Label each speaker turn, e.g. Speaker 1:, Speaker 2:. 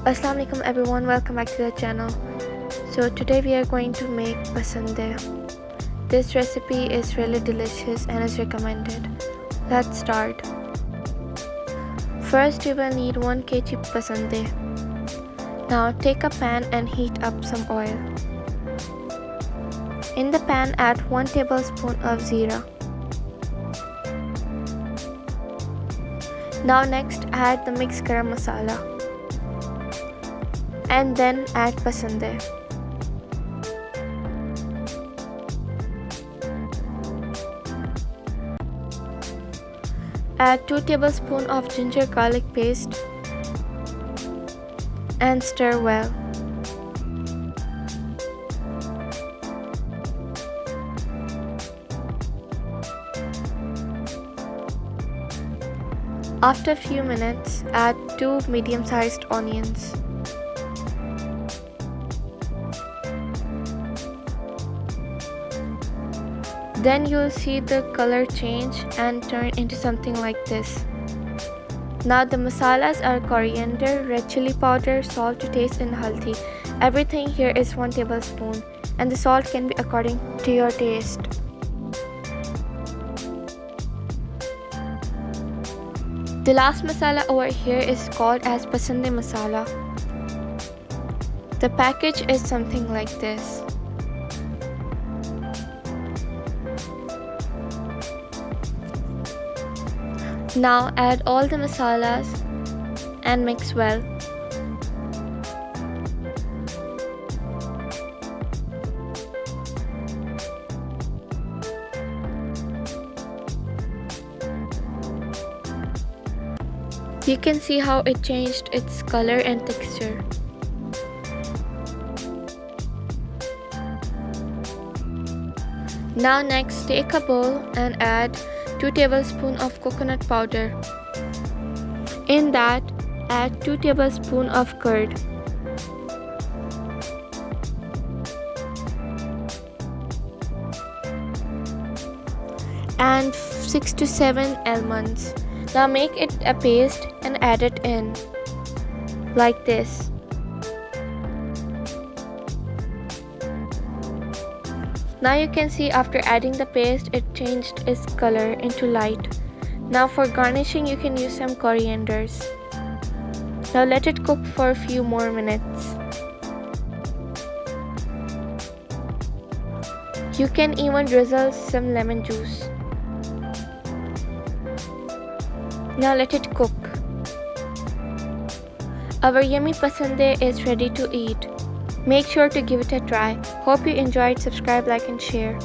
Speaker 1: Assalamu alaikum everyone, welcome back to the channel. So today we are going to make Pasanday. This recipe is really delicious and is recommended. Let's start. First you will need 1 kg Pasanday. Now take a pan and heat up some oil. In the pan add 1 tablespoon of ZEERA. Now next add the mixed garam masala. And then add Pasanday. Add 2 tablespoons of ginger garlic paste and stir well. After a few minutes, add 2 medium-sized onions. Then you'll see the color change and turn into something like this. Now the masalas are coriander, red chili powder, salt to taste and haldi. Everything here is 1 tablespoon and the salt can be according to your taste. The last masala over here is called as Pasanday masala. The package is something like this. Now add all the masalas and mix well. You can see how it changed its color and texture. Now next take a bowl and add 2 tablespoons of coconut powder. In that, add 2 tablespoons of curd. And 6 to 7 almonds. Now make it a paste and add it in, like this. Now you can see after adding the paste, it changed its color into light. Now for garnishing, you can use some corianders. Now let it cook for a few more minutes. You can even drizzle some lemon juice. Now let it cook. Our yummy Pasanday is ready to eat. Make sure to give it a try. Hope you enjoyed. Subscribe, like and share.